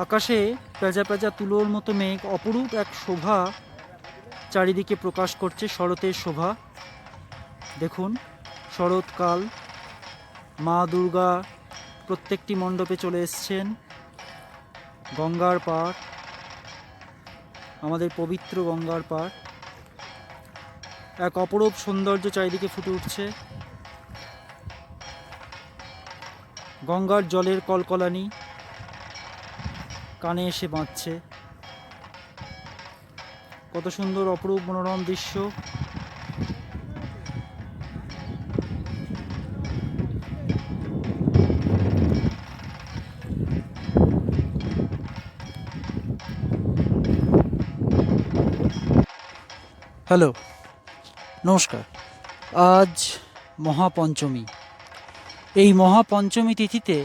আকাশে পেঁজা পেঁজা তুলোর মতো মেঘ অপরূপ এক শোভা চারিদিকে প্রকাশ করছে, শরতের শোভা। দেখুন, শরৎকাল, মা দুর্গা প্রত্যেকটি মণ্ডপে চলে এসছেন। গঙ্গার পাড়, আমাদের পবিত্র গঙ্গার পাড়, এক অপরূপ সৌন্দর্য চারিদিকে ফুটে উঠছে। গঙ্গার জলের কলকলানি কানে এসে বাজছে। কত সুন্দর অপরূপ মনোরম দৃশ্য। হ্যালো, নমস্কার। আজ মহাপঞ্চমী। এই মহাপঞ্চমী তিথিতে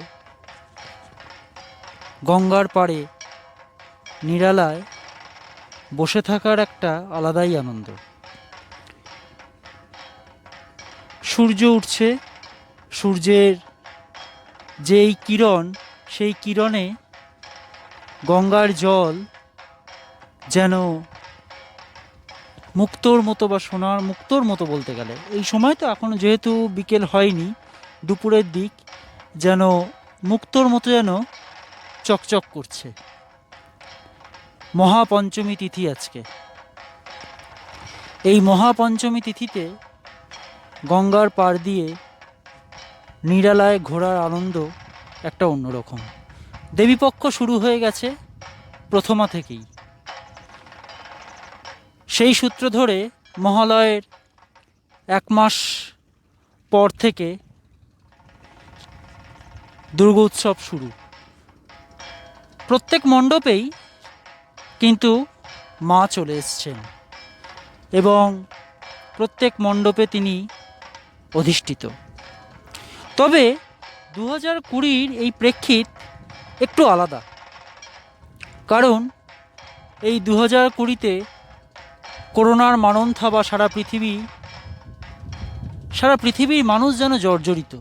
গঙ্গার পাড়ে নিরালায় বসে থাকার একটা আলাদাই আনন্দ। সূর্য উঠছে, সূর্যের যেই কিরণ, সেই কিরণে গঙ্গার জল যেন মুক্তোর মতো বা সোনার মুক্তোর মতো বলতে গেলে। এই সময় তো এখনও যেহেতু বিকেল হয়নি, দুপুরের দিক, যেন মুক্তোর মতো যেন চকচক করছে। মহাপঞ্চমী তিথি আজকে। এই মহাপঞ্চমী তিথিতে গঙ্গার পাড় দিয়ে নিরালায় ঘোরার আনন্দ একটা অন্যরকম। দেবীপক্ষ শুরু হয়ে গেছে প্রথমা থেকেই। সেই সূত্র ধরে মহালয়ের 1 মাস পর থেকে দুর্গোৎসব শুরু। প্রত্যেক মণ্ডপেই কিন্তু মা চলে এসছেন এবং প্রত্যেক মণ্ডপে তিনি অধিষ্ঠিত। তবে 2020 এই প্রেক্ষিত একটু আলাদা, কারণ এই 2020-তে করোনার মারণ থাবা সারা পৃথিবীর মানুষ যেন জর্জরিত।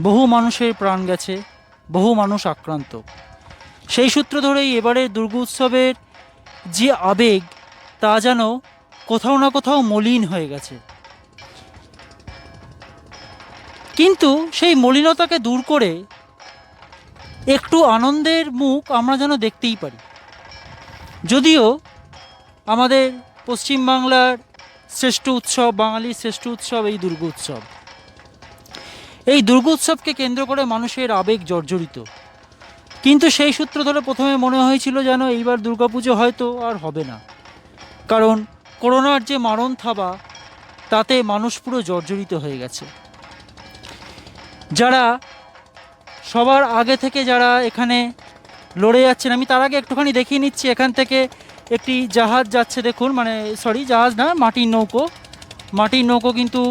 বহু মানুষের প্রাণ গেছে, বহু মানুষ আক্রান্ত। সেই সূত্র ধরেই এবারের দুর্গোৎসবের যে আবেগ, তা যেন কোথাও না কোথাও মলিন হয়ে গেছে। কিন্তু সেই মলিনতাকে দূর করে একটু আনন্দের মুখ আমরা যেন দেখতেই পারি। যদিও আমাদের পশ্চিমবাংলার শ্রেষ্ঠ উৎসব, বাঙালির শ্রেষ্ঠ উৎসব এই দুর্গোৎসব। এই দুর্গোৎসবকে কেন্দ্র করে মানুষের আবেগ জর্জরিত। কিন্তু সেই সূত্র ধরে প্রথমে মনে হয়েছিল যেন এইবার দুর্গাপুজো হয়তো আর হবে না, কারণ করোনার যে মারণ থাবা, তাতে মানুষ পুরো জর্জরিত হয়ে গেছে। যারা সবার আগে থেকে যারা এখানে লড়ে যাচ্ছেন, আমি তার আগে একটুখানি দেখিয়ে নিচ্ছি। এখান থেকে একটি জাহাজ যাচ্ছে, দেখুন, জাহাজ না, মাটির নৌকো কিন্তু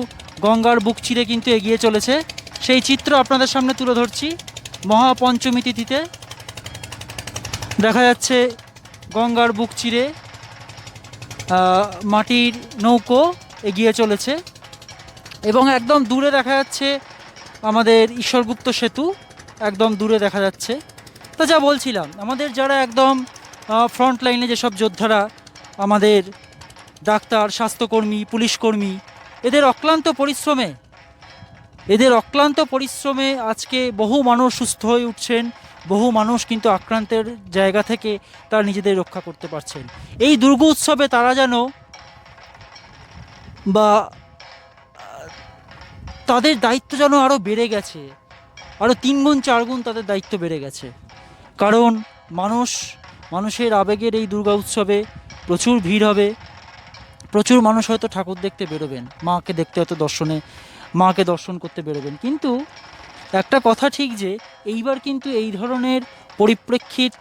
গঙ্গার বুক চিরে কিন্তু এগিয়ে চলেছে। সেই চিত্র আপনাদের সামনে তুলে ধরছি। মহাপঞ্চমী তিথিতে দেখা যাচ্ছে গঙ্গার বুক চিরে মাটির নৌকো এগিয়ে চলেছে এবং একদম দূরে দেখা যাচ্ছে আমাদের ঈশ্বরগুপ্ত সেতু, একদম দূরে দেখা যাচ্ছে। তো যা বলছিলাম, আমাদের যারা একদম ফ্রন্ট লাইনে যেসব যোদ্ধারা, আমাদের ডাক্তার, স্বাস্থ্যকর্মী, পুলিশকর্মী, এদের অক্লান্ত পরিশ্রমে আজকে বহু মানুষ সুস্থ হয়ে উঠছেন, বহু মানুষ কিন্তু আক্রান্তের জায়গা থেকে তারা নিজেদের রক্ষা করতে পারছেন। এই দুর্গোৎসবে তারা যেন বা তাদের দায়িত্ব যেন আরও বেড়ে গেছে, আরও 3 গুণ 4 গুণ তাদের দায়িত্ব বেড়ে গেছে। কারণ মানুষের আবেগের এই দুর্গা উৎসবে প্রচুর ভিড় হবে, প্রচুর মানুষ হয়তো ঠাকুর দেখতে বেরোবেন, মাকে দেখতে, হয়তো মাকে দর্শন করতে বেরোবেন। কিন্তু একটা কথা ঠিক যে এইবার কিন্তু এই ধরনের পরিপ্রেক্ষিত,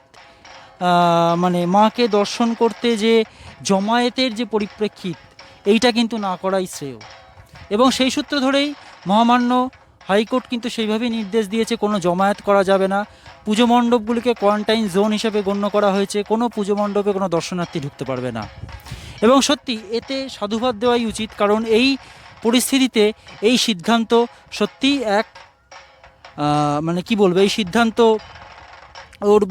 মাকে দর্শন করতে যে জমায়েতের যে পরিপ্রেক্ষিত, এইটা কিন্তু না করাই শ্রেয়। এবং সেই সূত্র ধরেই মহামান্য হাইকোর্ট কিন্তু সেইভাবেই নির্দেশ দিয়েছে, কোনো জমায়েত করা যাবে না। পুজো মণ্ডপগুলিকে কোয়ারেন্টাইন জোন হিসেবে গণ্য করা হয়েছে, কোনো পুজো মণ্ডপে কোনো দর্শনার্থী ঢুকতে পারবে না। এবং সত্যি এতে সাধুবাদ দেওয়াই উচিত, কারণ এই পরিস্থিতিতে এই সিদ্ধান্ত সত্যিই এক এই সিদ্ধান্ত ওর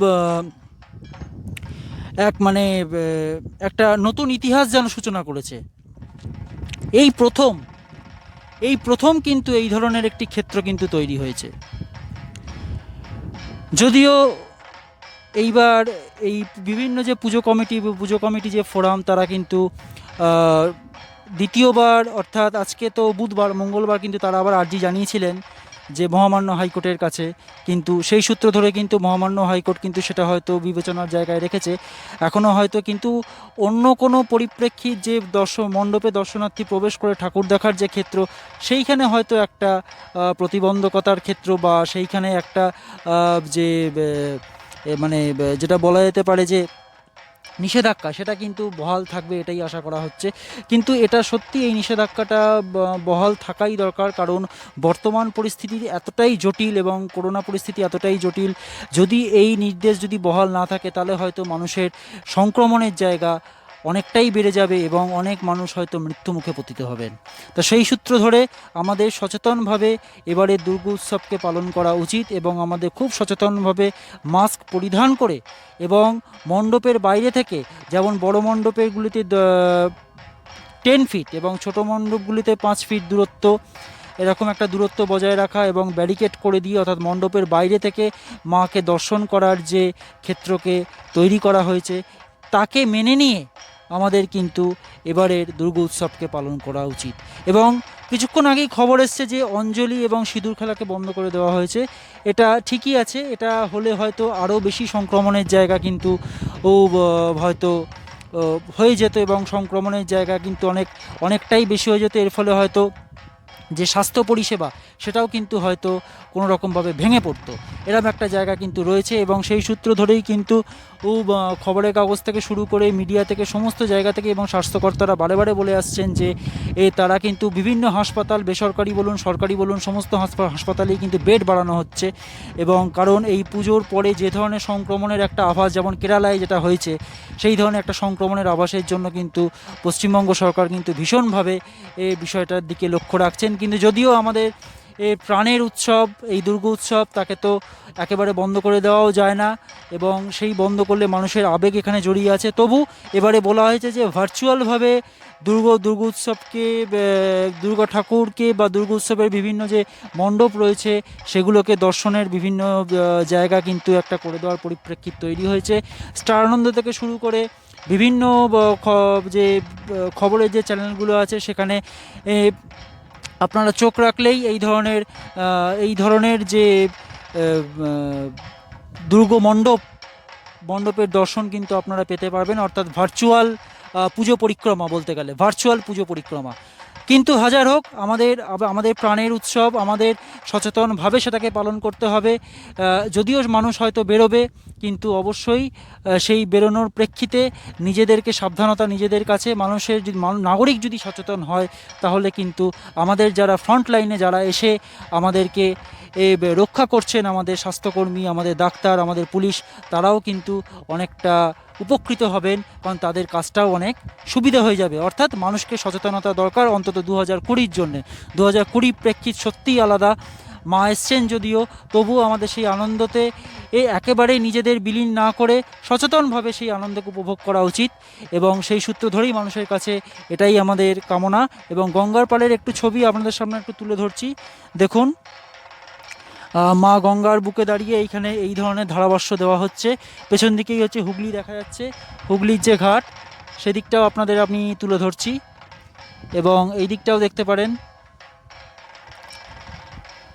এক মানে একটা নতুন ইতিহাস যেন সূচনা করেছে। এই প্রথম এই প্রথম কিন্তু এই ধরনের একটি ক্ষেত্র কিন্তু তৈরি হয়েছে। যদিও এইবার এই বিভিন্ন যে পুজো কমিটি যে ফোরাম, তারা কিন্তু দ্বিতীয়বার, অর্থাৎ আজকে তো বুধবার, মঙ্গলবার কিন্তু তারা আবার আর্জি জানিয়েছিলেন যে মহামান্য হাইকোর্টের কাছে, কিন্তু সেই সূত্র ধরে কিন্তু মহামান্য হাইকোর্ট কিন্তু সেটা হয়তো বিবেচনার জায়গায় রেখেছে। এখনও হয়তো কিন্তু অন্য কোনো পরিপ্রেক্ষিত, যে মণ্ডপে দর্শনার্থী প্রবেশ করে ঠাকুর দেখার যে ক্ষেত্র, সেইখানে হয়তো একটা প্রতিবন্ধকতার ক্ষেত্র, বা সেইখানে একটা যে মানে যেটা বলা যেতে পারে যে নিষেধাজ্ঞা, সেটা কিন্তু বহাল থাকবে, এটাই আশা করা হচ্ছে। কিন্তু এটা সত্যি, এই নিষেধাজ্ঞাটা বহাল থাকাই দরকার, কারণ বর্তমান পরিস্থিতি এতটাই জটিল এবং করোনা পরিস্থিতি এতটাই জটিল। যদি এই নির্দেশ যদি বহাল না থাকে, তাহলে হয়তো মানুষের সংক্রমণের জায়গা অনেকটাই বেড়ে যাবে এবং অনেক মানুষ হয়তো মৃত্যুমুখে পতিত হবেন। তা সেই সূত্র ধরে আমাদের সচেতনভাবে এবারে দুর্গোৎসবকে পালন করা উচিত, এবং আমাদের খুব সচেতনভাবে মাস্ক পরিধান করে, এবং মণ্ডপের বাইরে থেকে, যেমন বড় মণ্ডপেরগুলিতে 10 ফিট এবং ছোট মণ্ডপগুলিতে 5 ফিট দূরত্ব, এরকম একটা দূরত্ব বজায় রাখা, এবং ব্যারিকেড করে দিয়ে, অর্থাৎ মণ্ডপের বাইরে থেকে মাকে দর্শন করার যে ক্ষেত্রকে তৈরি করা হয়েছে, তাকে মেনে নিয়ে আমাদের কিন্তু এবারের দুর্গোৎসবকে পালন করা উচিত। এবং কিছুক্ষণ আগেই খবর এসছে যে অঞ্জলি এবং সিঁদুর খেলাকে বন্ধ করে দেওয়া হয়েছে। এটা ঠিকই আছে, এটা হলে হয়তো আরও বেশি সংক্রমণের জায়গা কিন্তু হয়তো হয়ে যেত, এবং সংক্রমণের জায়গা কিন্তু অনেকটাই বেশি হয়ে যেত। এর ফলে হয়তো যে স্বাস্থ্য পরিষেবা, সেটাও কিন্তু হয়তো কোনো রকমভাবে ভেঙে পড়তো, এরকম একটা জায়গা কিন্তু রয়েছে। এবং সেই সূত্র ধরেই কিন্তু খবরের কাগজ থেকে শুরু করে মিডিয়া থেকে, সমস্ত জায়গা থেকে, এবং স্বাস্থ্যকর্তারা বারে বারে বলে আসছেন যে তারা কিন্তু বিভিন্ন হাসপাতাল, বেসরকারি বলুন সরকারি বলুন, সমস্ত হাসপাতালেই কিন্তু বেড বাড়ানো হচ্ছে। এবং কারণ এই পুজোর পরে যে ধরনের সংক্রমণের একটা আভাস, যেমন কেরালায় যেটা হয়েছে, সেই ধরনের একটা সংক্রমণের আভাসের জন্য কিন্তু পশ্চিমবঙ্গ সরকার কিন্তু ভীষণভাবে এই বিষয়টার দিকে লক্ষ্য রাখছেন। কিন্তু যদিও আমাদের এই প্রাণের উৎসব, এই দুর্গোৎসব, তাকে তো একেবারে বন্ধ করে দেওয়াও যায় না, এবং সেই বন্ধ করলে মানুষের আবেগ এখানে জড়িয়ে আছে। তবু এবারে বলা হয়েছে যে ভার্চুয়ালভাবে দুর্গোৎসবকে, দুর্গা ঠাকুরকে, বা দুর্গোৎসবের বিভিন্ন যে মণ্ডপ রয়েছে, সেগুলোকে দর্শনের বিভিন্ন জায়গা কিন্তু একটা করে দেওয়ার পরিপ্রেক্ষিত তৈরি হয়েছে। স্টার আনন্দ থেকে শুরু করে বিভিন্ন যে খবরের যে চ্যানেলগুলো আছে, সেখানে আপনারা চোখ রাখলেই এই ধরনের যে মণ্ডপের দর্শন কিন্তু আপনারা পেতে পারবেন, অর্থাৎ ভার্চুয়াল পুজো পরিক্রমা, বলতে গেলে ভার্চুয়াল পুজো পরিক্রমা। কিন্তু হাজার হোক, আমাদের প্রাণের উৎসব, আমাদের সচেতনভাবে সেটাকে পালন করতে হবে। যদিও মানুষ হয়তো বেরোবে, কিন্তু অবশ্যই সেই বেরোনোর প্রেক্ষিতে নিজেদেরকে সাবধানতা, নিজেদের কাছে মানুষের যদি নাগরিক যদি সচেতন হয়, তাহলে কিন্তু আমাদের যারা ফ্রন্ট লাইনে যারা এসে আমাদেরকে রক্ষা করছেন, আমাদের স্বাস্থ্যকর্মী, আমাদের ডাক্তার, আমাদের পুলিশ, তারাও কিন্তু অনেকটা উপকৃত হবেন, কারণ তাদের কাজটাও অনেক সুবিধা হয়ে যাবে। অর্থাৎ মানুষকে সচেতনতা দরকার, অন্তত 2020-র জন্যে। 2020 প্রেক্ষিত সত্যিই আলাদা। মা এসছেন যদিও, তবুও আমাদের সেই আনন্দতে একেবারেই নিজেদের বিলীন না করে সচেতনভাবে সেই আনন্দকে উপভোগ করা উচিত। এবং সেই সূত্র ধরেই মানুষের কাছে এটাই আমাদের কামনা। এবং গঙ্গার পাড়ের একটু ছবি আপনাদের সামনে একটু তুলে ধরছি, দেখুন। মা গঙ্গার বুকে দাঁড়িয়ে এইখানে এই ধরনের ধারাভাষ্য দেওয়া হচ্ছে। পেছন দিকেই হচ্ছে হুগলি দেখা যাচ্ছে, হুগলির যে ঘাট, সেদিকটাও আমি তুলে ধরছি, এবং এই দিকটাও দেখতে পারেন।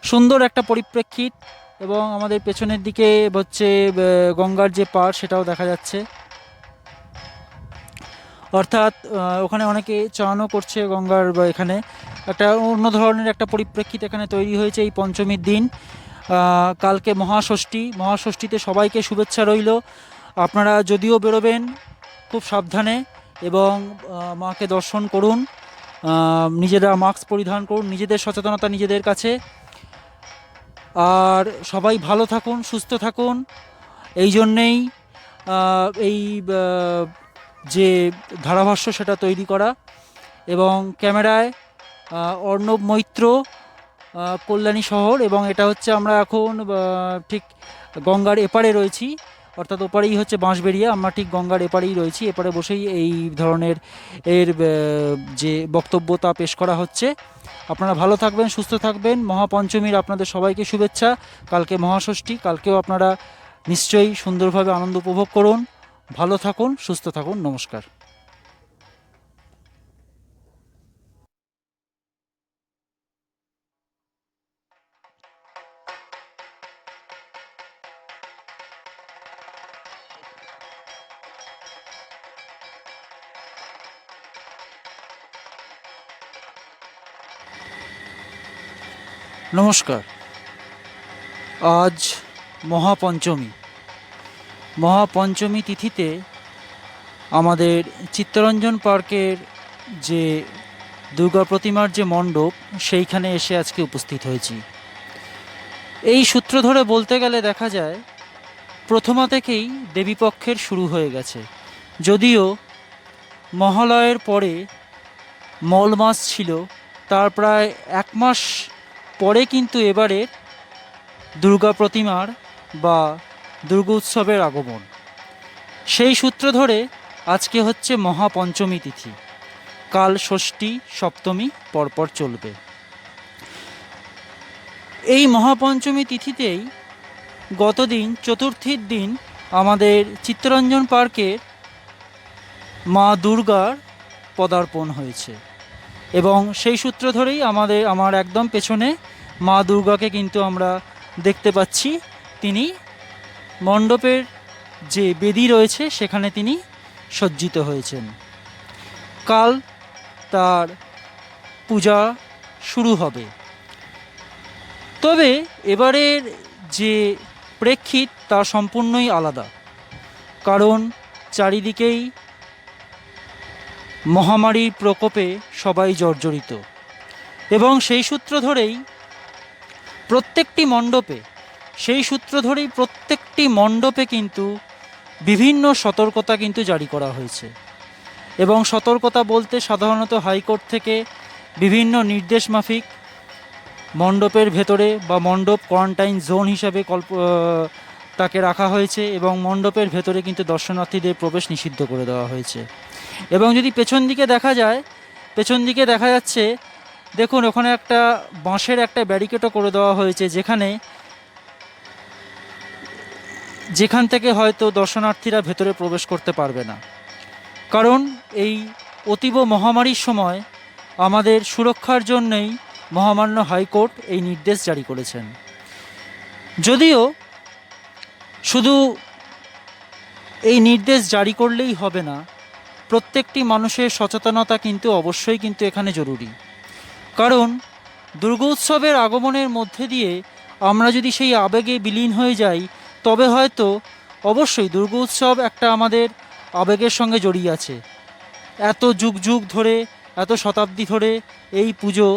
সুন্দর একটা পরিপ্রেক্ষিত, এবং আমাদের পেছনের দিকে হচ্ছে গঙ্গার যে পাড়, সেটাও দেখা যাচ্ছে। অর্থাৎ ওখানে অনেকে চানও করছে গঙ্গার, এখানে একটা অন্য ধরনের একটা পরিপ্রেক্ষিত এখানে তৈরি হয়েছে এই পঞ্চমীর দিন। কালকে মহাষষ্ঠীতে সবাইকে শুভেচ্ছা রইল। আপনারা যদিও বেরোবেন, খুব সাবধানে, এবং মাকে দর্শন করুন, নিজেরা মাস্ক পরিধান করুন, নিজেদের সচেতনতা নিজেদের কাছে। আর সবাই ভালো থাকুন, সুস্থ থাকুন, এই জন্যেই এই যে ধারাভাষ্য সেটা তৈরি করা। এবং ক্যামেরায় অর্ণব মৈত্র, কল্যাণী শহর, এবং এটা হচ্ছে আমরা এখন ঠিক গঙ্গার এপারে রয়েছি, অর্থাৎ ওপারেই হচ্ছে বাঁশবেড়িয়া, আমরা ঠিক গঙ্গার এপারেই রয়েছি, এপারে বসেই এই ধরনের যে বক্তব্য তা পেশ করা হচ্ছে। আপনারা ভালো থাকবেন, সুস্থ থাকবেন। মহাপঞ্চমীর আপনাদের সবাইকে শুভেচ্ছা। কালকে মহাষষ্ঠী, কালকেও আপনারা নিশ্চয়ই সুন্দরভাবে আনন্দ উপভোগ করুন। ভালো থাকুন, সুস্থ থাকুন। নমস্কার। নমস্কার। আজ মহাপঞ্চমী। মহাপঞ্চমী তিথিতে আমাদের চিত্তরঞ্জন পার্কের যে দুর্গা প্রতিমার যে মণ্ডপ, সেইখানে এসে আজকে উপস্থিত হয়েছি। এই সূত্র ধরে বলতে গেলে দেখা যায় প্রথমা থেকেই দেবীপক্ষের শুরু হয়ে গেছে। যদিও মহালয়ের পরে মল মাস ছিল, তার প্রায় 1 মাস পরে কিন্তু এবারের দুর্গা প্রতিমার বা দুর্গা উৎসবের আগমন। সেই সূত্র ধরে আজকে হচ্ছে মহাপঞ্চমী তিথি, কাল ষষ্ঠী সপ্তমী পরপর চলবে। এই মহাপঞ্চমী তিথিতেই গতদিন চতুর্থীর দিন আমাদের চিত্তরঞ্জন পার্কের মা দুর্গার পদার্পণ হয়েছে, এবং সেই সূত্র ধরেই আমার একদম পেছনে মা দুর্গাকে কিন্তু আমরা দেখতে পাচ্ছি। তিনি মণ্ডপের যে বেদি রয়েছে সেখানে তিনি সজ্জিত হয়েছেন। কাল তার পূজা শুরু হবে। তবে এবারের যে প্রেক্ষিত তা সম্পূর্ণই আলাদা, কারণ চারিদিকেই মহামারীর প্রকোপে সবাই জর্জরিত, এবং সেই সূত্র ধরেই প্রত্যেকটি মণ্ডপে কিন্তু বিভিন্ন সতর্কতা কিন্তু জারি করা হয়েছে। এবং সতর্কতা বলতে সাধারণত হাইকোর্ট থেকে বিভিন্ন নির্দেশ মাফিক মণ্ডপের ভেতরে বা মণ্ডপ কোয়ারেন্টাইন জোন হিসাবে তাকে রাখা হয়েছে, এবং মণ্ডপের ভেতরে কিন্তু দর্শনার্থীদের প্রবেশ নিষিদ্ধ করে দেওয়া হয়েছে। এবং যদি পেছন দিকে দেখা যাচ্ছে, দেখুন ওখানে একটা বাঁশের একটা ব্যারিকেডও করে দেওয়া হয়েছে, যেখান থেকে হয়তো দর্শনার্থীরা ভেতরে প্রবেশ করতে পারবে না। কারণ এই অতীব মহামারীর সময় আমাদের সুরক্ষার জন্যই মহামান্য হাইকোর্ট এই নির্দেশ জারি করেছেন। যদিও শুধু এই নির্দেশ জারি করলেই হবে না, প্রত্যেকটি মানুষের সচেতনতা কিন্তু অবশ্যই কিন্তু এখানে জরুরি। কারণ দুর্গোৎসবের আগমনের মধ্যে দিয়ে আমরা যদি সেই আবেগে বিলীন হয়ে যাই, তবে হয়তো অবশ্যই দুর্গোৎসব একটা আমাদের আবেগের সঙ্গে জড়িয়ে আছে। এত যুগ ধরে, এত শতাব্দী ধরে এই পুজো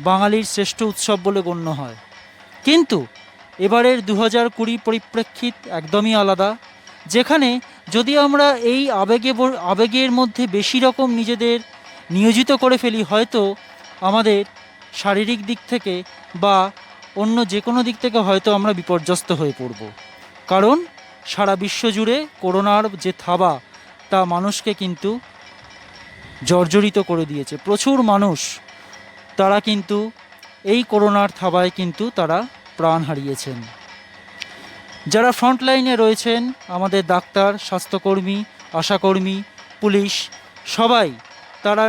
বাঙালির শ্রেষ্ঠ উৎসব বলে গণ্য হয়। কিন্তু এবারের 2020 পরিপ্রেক্ষিত একদমই আলাদা, যেখানে যদি আমরা এই আবেগের মধ্যে বেশি রকম নিজেদের নিয়োজিত করে ফেলি, হয়তো আমাদের শারীরিক দিক থেকে বা অন্য যে কোনো দিক থেকে হয়তো আমরা বিপর্যস্ত হয়ে পড়ব। কারণ সারা বিশ্ব জুড়ে করোনার যে থাবা, তা মানুষকে কিন্তু জর্জরিত করে দিয়েছে। প্রচুর মানুষ তারা কিন্তু এই করোনার থাবায় কিন্তু তারা প্রাণ হারিয়েছেন। যারা ফ্রন্ট লাইনে রয়েছেন, আমাদের ডাক্তার, স্বাস্থ্যকর্মী, আশাকর্মী, পুলিশ, সবাই তারা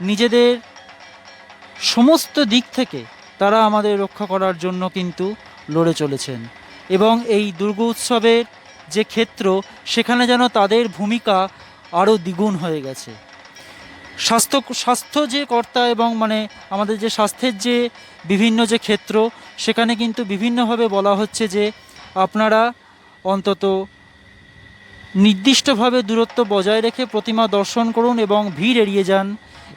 নিজেদের সমস্ত দিক থেকে তারা আমাদের রক্ষা করার জন্য কিন্তু লড়ে চলেছেন। এবং এই দুর্গোৎসবের যে ক্ষেত্র, সেখানে যেন তাদের ভূমিকা আরও দ্বিগুণ হয়ে গেছে। স্বাস্থ্য যে কর্তা এবং আমাদের যে স্বাস্থ্যের যে বিভিন্ন যে ক্ষেত্র, সেখানে কিন্তু বিভিন্নভাবে বলা হচ্ছে যে আপনারা অন্তত নির্দিষ্টভাবে দূরত্ব বজায় রেখে প্রতিমা দর্শন করুন এবং ভিড় এড়িয়ে যান।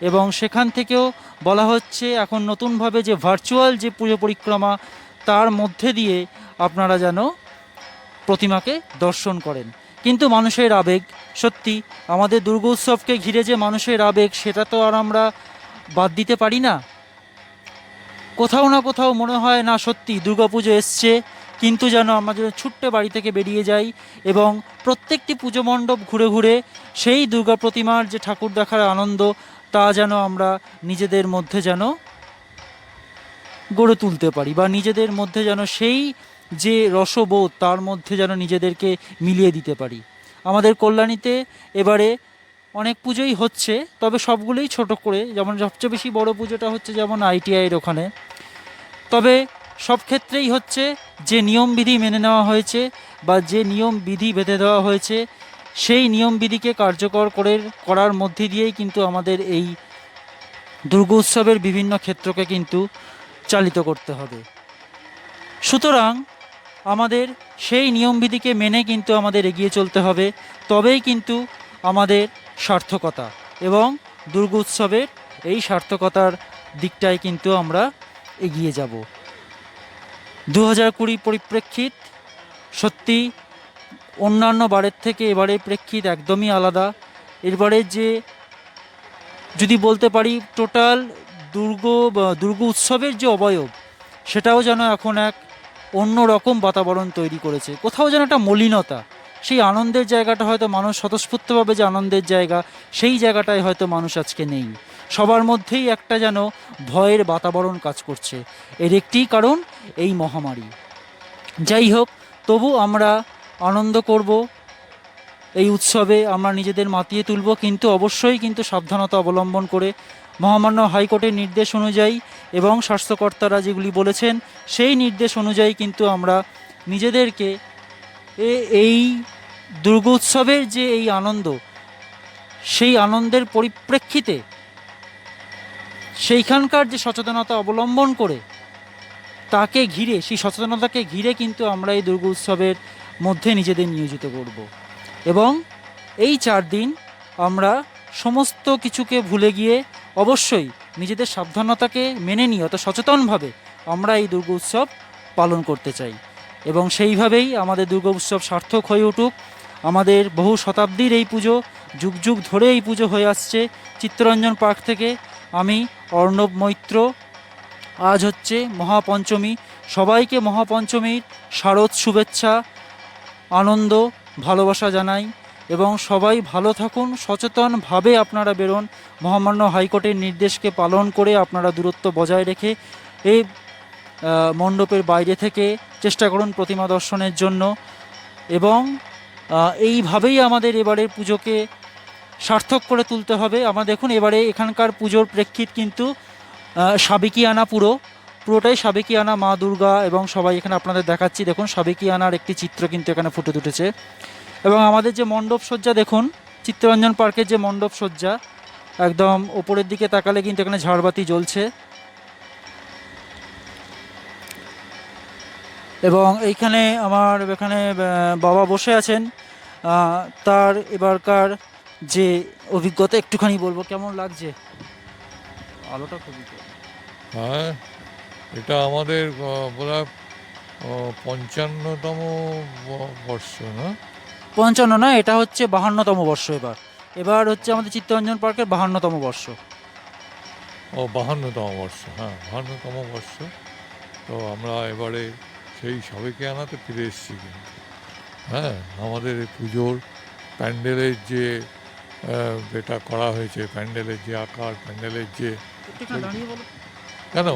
এবং সেখান থেকেও বলা হচ্ছে এখন নতুনভাবে যে ভার্চুয়াল যে পুজো পরিক্রমা, তার মধ্যে দিয়ে আপনারা যেন প্রতিমাকে দর্শন করেন। কিন্তু মানুষের আবেগ, সত্যি আমাদের দুর্গোৎসবকে ঘিরে যে মানুষের আবেগ, সেটা তো আর আমরা বাদ দিতে পারি না। কোথাও না কোথাও মনে হয় না সত্যি দুর্গাপুজো এসছে, কিন্তু যেন আমাদের ছুট্টে বাড়ি থেকে বেরিয়ে যাই এবং প্রত্যেকটি পুজো মণ্ডপ ঘুরে ঘুরে সেই দুর্গা প্রতিমার যে ঠাকুর দেখার আনন্দ, তা যেন আমরা নিজেদের মধ্যে যেন গড়ে তুলতে পারি, বা নিজেদের মধ্যে যেন সেই যে রসবোধ তার মধ্যে যেন নিজেদেরকে মিলিয়ে দিতে পারি। আমাদের কল্যাণীতে এবারে অনেক পুজোই হচ্ছে, তবে সবগুলোই ছোট করে, যেমন সবচেয়ে বেশি বড় পুজোটা হচ্ছে যেমন আইটিআইয়ের ওখানে। তবে সব ক্ষেত্রেই হচ্ছে যে নিয়মবিধি মেনে নেওয়া হয়েছে বা যে নিয়মবিধি বেঁধে দেওয়া হয়েছে, সেই নিয়মবিধিকে কার্যকর করার মধ্যে দিয়েই কিন্তু আমাদের এই দুর্গোৎসবের বিভিন্ন ক্ষেত্রকে কিন্তু চালিত করতে হবে। সুতরাং আমাদের সেই নিয়মবিধিকে মেনে কিন্তু আমাদের এগিয়ে চলতে হবে, তবেই কিন্তু আমাদের সার্থকতা এবং দুর্গোৎসবের এই সার্থকতার দিকটায় কিন্তু আমরা এগিয়ে যাব। 2020 পরিপ্রেক্ষিত সত্যি অন্যান্য বারের থেকে এবারের প্রেক্ষিত একদমই আলাদা। এবারে যে যদি বলতে পারি টোটাল দুর্গ উৎসবের যে অবয়ব, সেটাও যেন এখন এক অন্য রকম বাতাবরণ তৈরি করেছে। কোথাও যেন একটা মলিনতা, সেই আনন্দের জায়গাটা হয়তো মানুষ স্বতঃস্ফূর্তভাবে যে আনন্দের জায়গা, সেই জায়গাটায় হয়তো মানুষ আজকে নেই। সবার মধ্যেই একটা যেন ভয়ের বাতাবরণ কাজ করছে। এর একটি কারণ এই মহামারী। যাই হোক, তবু আমরা আনন্দ করব, এই উৎসবে আমরা নিজেদের মাতিয়ে তুলব, কিন্তু অবশ্যই কিন্তু সাবধানতা অবলম্বন করে, মহামান্য হাইকোর্টের নির্দেশ অনুযায়ী এবং স্বাস্থ্যকর্তারা যেগুলি বলেছেন সেই নির্দেশ অনুযায়ী কিন্তু আমরা নিজেদেরকে এই দুর্গোৎসবের যে এই আনন্দ, সেই আনন্দের পরিপ্রেক্ষিতে সেইখানকার যে সচেতনতা অবলম্বন করে তাকে ঘিরে, সেই সচেতনতাকে ঘিরে কিন্তু আমরা এই দুর্গোৎসবের মধ্যে নিজেদের নিয়োজিত করব। এবং এই 4 দিন আমরা সমস্ত কিছুকে ভুলে গিয়ে অবশ্যই নিজেদের সাবধানতাকে মেনে নিয়ে অত সচেতনভাবে আমরা এই দুর্গোৎসব পালন করতে চাই, এবং সেইভাবেই আমাদের দুর্গোৎসব সার্থক হয়ে উঠুক। আমাদের বহু শতাব্দীর এই পুজো, যুগ যুগ ধরে এই পুজো হয়ে আসছে। চিত্তরঞ্জন পার্ক থেকে আমি অর্ণব মৈত্র। আজ হচ্ছে মহাপঞ্চমী। সবাইকে মহাপঞ্চমীর শারদ শুভেচ্ছা, আনন্দ, ভালোবাসা জানাই, এবং সবাই ভালো থাকুন, সচেতনভাবে আপনারা বেরোন। মহামান্য হাইকোর্টের নির্দেশকে পালন করে আপনারা দূরত্ব বজায় রেখে এই মণ্ডপের বাইরে থেকে চেষ্টা করুন প্রতিমা দর্শনের জন্য। এবং এইভাবেই আমাদের এবারের পুজোকে সার্থক করে তুলতে হবে। আমরা দেখুন এবারে এখানকার পুজোর প্রেক্ষিত কিন্তু সাবেকিয়ানা, পুরোটাই সাবেকিয়ানা মা দুর্গা, এবং সবাই এখানে আপনাদের দেখাচ্ছি। দেখুন সাবেকিয়ানার একটি চিত্র কিন্তু এখানে ফুটে উঠেছে। এবং আমাদের যে মণ্ডপ সজ্জা দেখুন, চিত্তরঞ্জন পার্কের যে মণ্ডপ সজ্জা, একদম ওপরের দিকে তাকালে কিন্তু এখানে ঝাড়বাতি জ্বলছে। এবং এইখানে আমার এখানে বাবা বসে আছেন, তার এবারকার যে অভিজ্ঞতা একটুখানি বলবো। কেমন লাগছে? আলোটা খুবই। হ্যাঁ, এটা আমাদের বোধ 55তম বর্ষ, না? 55 না, এটা হচ্ছে 52তম বর্ষ। এবার হচ্ছে আমাদের চিত্তরঞ্জন পার্কের 52তম বর্ষ। ও 52তম বর্ষ, হ্যাঁ 52তম বর্ষ। তো আমরা এবারে সেই সাবেকিয়ানাতে ফিরে এসেছি। কিন্তু হ্যাঁ, আমাদের এই পুজোর প্যান্ডেলের যে এটা করা হয়েছে, প্যান্ডেলের যে আকার, প্যান্ডেলের যে কেন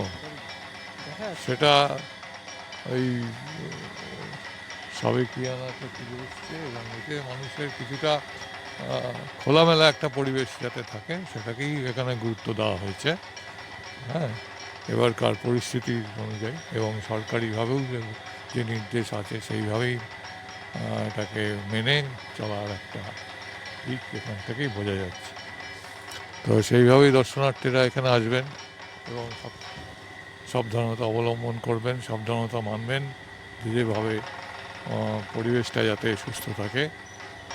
সেটা ওই সাবেকিয়ানাতে ফিরে এসছে, এবং এতে মানুষের কিছুটা খোলামেলা একটা পরিবেশ যাতে থাকে সেটাকেই এখানে গুরুত্ব দেওয়া হয়েছে। হ্যাঁ, এবারকার পরিস্থিতি অনুযায়ী এবং সরকারিভাবেও যে নির্দেশ আছে সেইভাবেই এটাকে মেনে চলার একটা দিক এখান থেকেই বোঝা যাচ্ছে। তো সেইভাবেই দর্শনার্থীরা এখানে আসবেন এবং সাবধানতা অবলম্বন করবেন, সাবধানতা মানবেন, যেভাবে পরিবেশটা যাতে সুস্থ থাকে,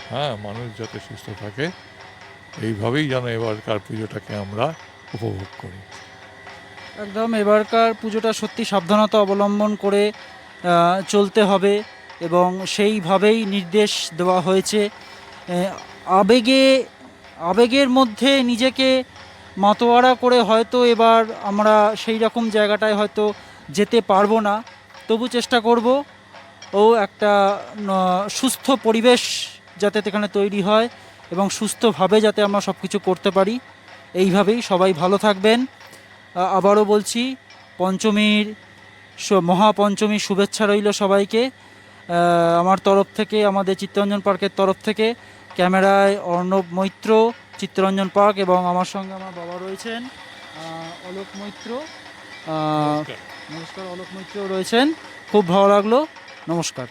হ্যাঁ মানুষ যাতে সুস্থ থাকে, এইভাবেই যেন এবারকার পুজোটাকে আমরা উপভোগ করি। একদম এবারকার পুজোটা সত্যি সাবধানতা অবলম্বন করে চলতে হবে, এবং সেইভাবেই নির্দেশ দেওয়া হয়েছে। আবেগের মধ্যে নিজেকে মাতোয়ারা করে হয়তো এবার আমরা সেই রকম জায়গাটায় হয়তো যেতে পারবো না, তবু চেষ্টা করব ও একটা সুস্থ পরিবেশ যাতে এখানে তৈরি হয় এবং সুস্থভাবে যাতে আমরা সব কিছু করতে পারি। এইভাবেই সবাই ভালো থাকবেন। আবারও বলছি, পঞ্চমীর মহাপঞ্চমীর শুভেচ্ছা রইল সবাইকে আমার তরফ থেকে, আমাদের চিত্তরঞ্জন পার্কের তরফ থেকে। ক্যামেরায় অর্ণব মৈত্র, চিত্তরঞ্জন পার্ক, এবং আমার সঙ্গে আমার বাবা রয়েছেন অলোক মৈত্র। নমস্কার, অলোক মৈত্র রয়েছেন। খুব ভালো লাগলো, নমস্কার।